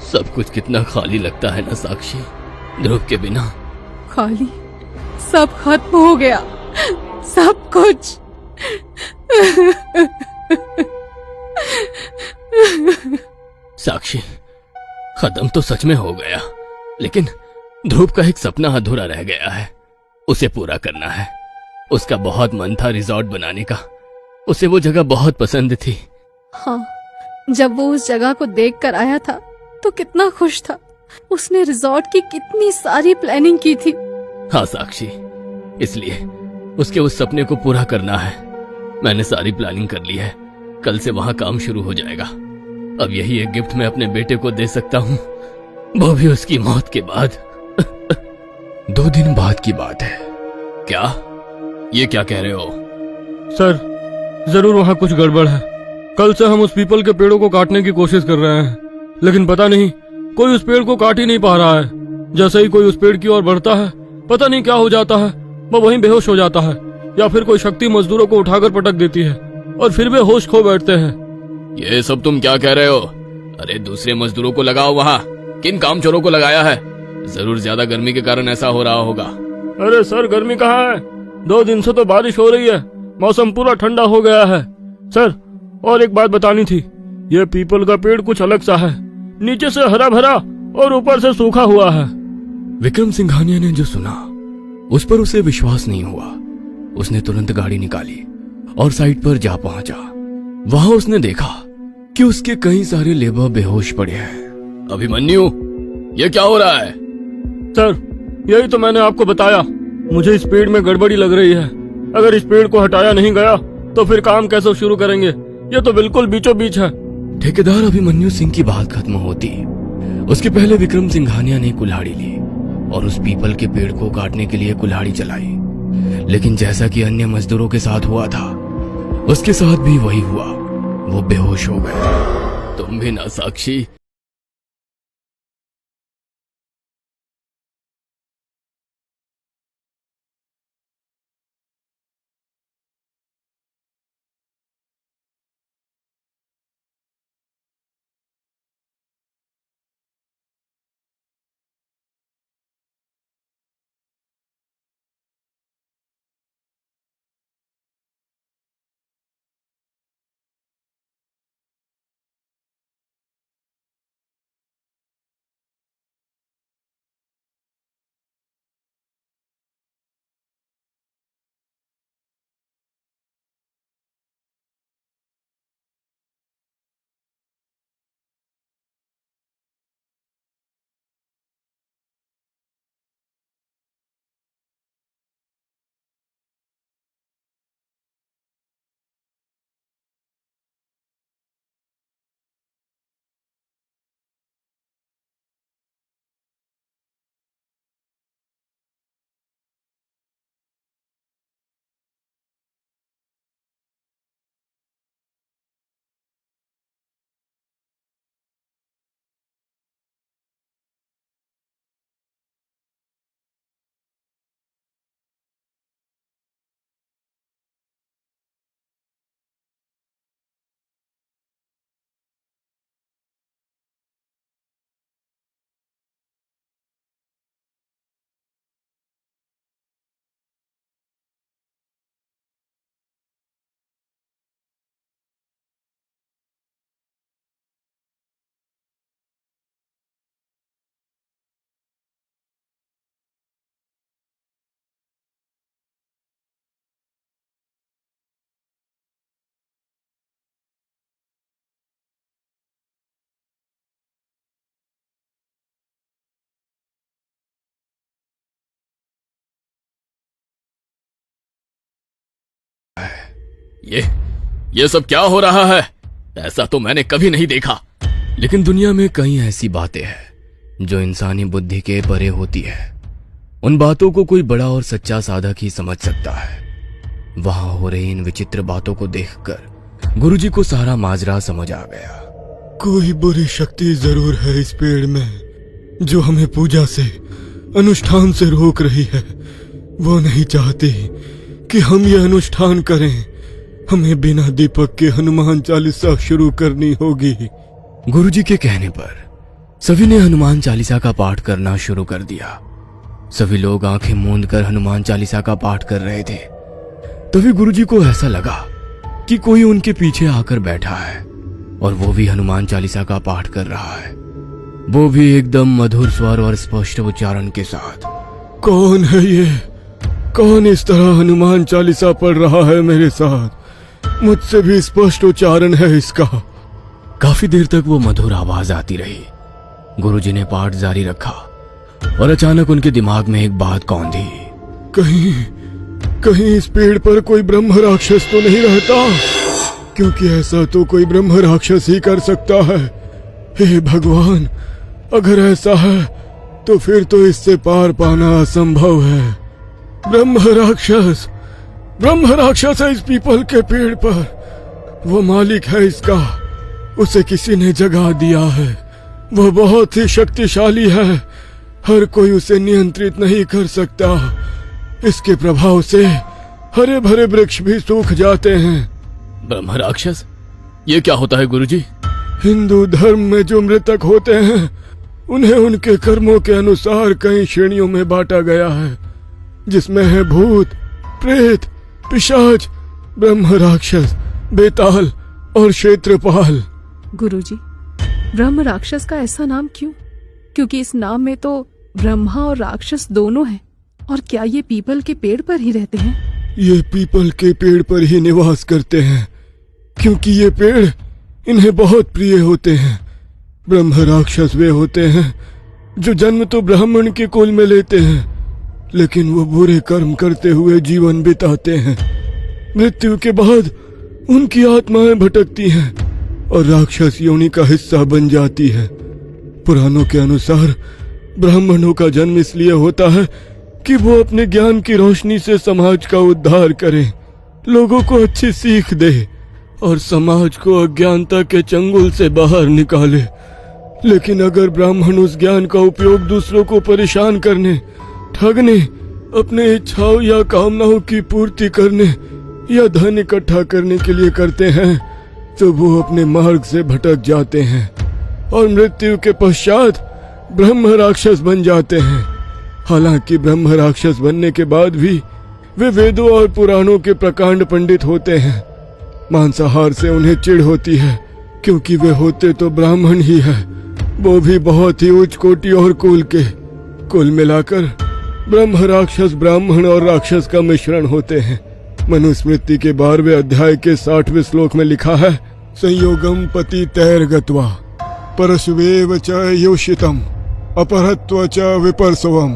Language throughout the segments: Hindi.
सब कुछ कितना खाली लगता है ना साक्षी, ध्रुव के बिना। खाली? सब खत्म हो गया, सब कुछ। साक्षी, खत्म तो सच में हो गया, लेकिन ध्रुव का एक सपना अधूरा रह गया है, उसे पूरा करना है। उसका बहुत मन था रिजॉर्ट बनाने का, उसे वो जगह बहुत पसंद थी। हाँ, जब वो उस जगह को देख कर आया था तो कितना खुश था। उसने रिजॉर्ट की कितनी सारी प्लानिंग की थी। हाँ साक्षी, इसलिए उसके उस सपने को पूरा करना है। मैंने सारी प्लानिंग कर ली है, कल से वहां काम शुरू हो जाएगा। अब यही एक गिफ्ट मैं अपने बेटे को दे सकता हूँ, वो भी उसकी मौत के बाद। 2 दिन बाद की बात है। क्या? ये क्या कह रहे हो? सर, जरूर वहाँ कुछ गड़बड़ है। कल से हम उस पीपल के पेड़ों को काटने की कोशिश कर रहे हैं, लेकिन पता नहीं कोई उस पेड़ को काट ही नहीं पा रहा है। जैसे ही कोई उस पेड़ की ओर बढ़ता है, पता नहीं क्या हो जाता है, वो वहीं बेहोश हो जाता है, या फिर कोई शक्ति मजदूरों को उठाकर पटक देती है और फिर वे होश खो बैठते हैं। ये सब तुम क्या कह रहे हो? अरे दूसरे मजदूरों को लगाओ वहाँ। किन कामचोरों को लगाया है? जरूर ज्यादा गर्मी के कारण ऐसा हो रहा होगा। अरे सर, गर्मी कहाँ है? 2 दिन से तो बारिश हो रही है, मौसम पूरा ठंडा हो गया है। सर, और एक बात बतानी थी। ये पीपल का पेड़ कुछ अलग सा है, नीचे से हरा भरा और ऊपर से सूखा हुआ है। विक्रम सिंघानिया ने जो सुना उस पर उसे विश्वास नहीं हुआ। उसने तुरंत गाड़ी निकाली और साइट पर जा पहुंचा। वहां उसने देखा कि उसके कई सारे लेबर बेहोश पड़े हैं। अभिमन्यु, ये क्या हो रहा है? सर, यही तो मैंने आपको बताया। मुझे इस पेड़ में गड़बड़ी लग रही है। अगर इस पेड़ को हटाया नहीं गया तो फिर काम कैसे शुरू करेंगे? ये तो बिल्कुल बीचों बीच है। ठेकेदार अभिमन्यु सिंह की बात खत्म होती उसके पहले विक्रम सिंघानिया ने कुल्हाड़ी ली और उस पीपल के पेड़ को काटने के लिए कुल्हाड़ी चलाई। लेकिन जैसा कि अन्य मजदूरों के साथ हुआ था, उसके साथ भी वही हुआ। वो बेहोश हो गए। तुम भी ना साक्षी। ये सब क्या हो रहा है? ऐसा तो मैंने कभी नहीं देखा। लेकिन दुनिया में कई ऐसी बातें हैं जो इंसानी बुद्धि के परे होती है। उन बातों को कोई बड़ा और सच्चा साधक ही समझ सकता है। वहां हो रही इन विचित्र बातों को देखकर गुरुजी को सारा माजरा समझ आ गया। कोई बुरी शक्ति जरूर है इस पेड़ में, जो हमें पूजा से, अनुष्ठान से रोक रही है। वो नहीं चाहती कि हम ये अनुष्ठान करें। हमें बिना दीपक के हनुमान चालीसा शुरू करनी होगी। गुरुजी के कहने पर सभी ने हनुमान चालीसा का पाठ करना शुरू कर दिया। सभी लोग आंखें मूंद कर हनुमान चालीसा का पाठ कर रहे थे। तभी गुरुजी को ऐसा लगा कि कोई उनके पीछे आकर बैठा है और वो भी हनुमान चालीसा का पाठ कर रहा है, वो भी एकदम मधुर स्वर और स्पष्ट उच्चारण के साथ। कौन है ये? कौन इस तरह हनुमान चालीसा पढ़ रहा है मेरे साथ? मुझसे भी स्पष्ट उच्चारण है इसका। काफी देर तक वो मधुर आवाज आती रही। गुरुजी ने पाठ जारी रखा और अचानक उनके दिमाग में एक बात कौंधी। कहीं इस पेड़ पर कोई ब्रह्म राक्षस तो नहीं रहता? क्योंकि ऐसा तो कोई ब्रह्म राक्षस ही कर सकता है। हे भगवान, अगर ऐसा है तो फिर तो इससे पार पाना असंभव है। ब्रह्म राक्षस है इस पीपल के पेड़ पर। वो मालिक है इसका, उसे किसी ने जगा दिया है। वो बहुत ही शक्तिशाली है, हर कोई उसे नियंत्रित नहीं कर सकता। इसके प्रभाव से हरे भरे वृक्ष भी सूख जाते हैं। ब्रह्म राक्षस, ये क्या होता है गुरुजी? हिंदू धर्म में जो मृतक होते हैं उन्हें उनके कर्मों के अनुसार कई श्रेणियों में बांटा गया है, जिसमें है भूत, प्रेत, पिशाच, ब्रह्म राक्षस, बेताल और क्षेत्रपाल। गुरुजी, ब्रह्म राक्षस का ऐसा नाम क्यों? क्योंकि इस नाम में तो ब्रह्मा और राक्षस दोनों हैं। और क्या ये पीपल के पेड़ पर ही रहते हैं? ये पीपल के पेड़ पर ही निवास करते हैं, क्योंकि ये पेड़ इन्हें बहुत प्रिय होते हैं। ब्रह्म राक्षस वे होते हैं जो जन्म तो ब्राह्मण के कुल में लेते हैं, लेकिन वो बुरे कर्म करते हुए जीवन बिताते हैं। मृत्यु के बाद उनकी आत्माएं भटकती हैं और राक्षस योनि का हिस्सा बन जाती है। पुराणों के अनुसार ब्राह्मणों का जन्म इसलिए होता है कि वो अपने ज्ञान की रोशनी से समाज का उद्धार करें, लोगों को अच्छी सीख दे और समाज को अज्ञानता के चंगुल से बाहर निकाले। लेकिन अगर ब्राह्मण उस ज्ञान का उपयोग दूसरों को परेशान करने, ठगने, अपने इच्छाओं या कामनाओं की पूर्ति करने या धन इकट्ठा करने के लिए करते हैं, तो वो अपने मार्ग से भटक जाते हैं और मृत्यु के पश्चात ब्रह्म राक्षस बन जाते हैं। हालांकि ब्रह्म राक्षस बनने के बाद भी वे वेदों और पुराणों के प्रकांड पंडित होते हैं। मांसाहार से उन्हें चिढ़ होती है, क्योंकि वे होते तो ब्राह्मण ही है, वो भी बहुत ही उच्च कोटि और कुल के। कुल मिलाकर ब्रह्म राक्षस ब्राह्मण और राक्षस का मिश्रण होते हैं। मनुस्मृति के 12वें अध्याय के 60वें श्लोक में लिखा है, संयोगम पति तैर गत्वा परशुवेव च योषितम अपहत्व च विपर्सवम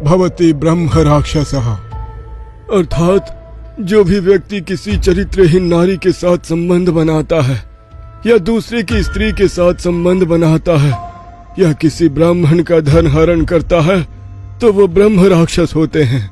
भवति ब्रह्म राक्षसः। अर्थात जो भी व्यक्ति किसी चरित्रहीन नारी के साथ संबंध बनाता है या दूसरे की स्त्री के साथ संबंध बनाता है या किसी ब्राह्मण का धन हरण करता है, तो वो ब्रह्म राक्षस होते हैं।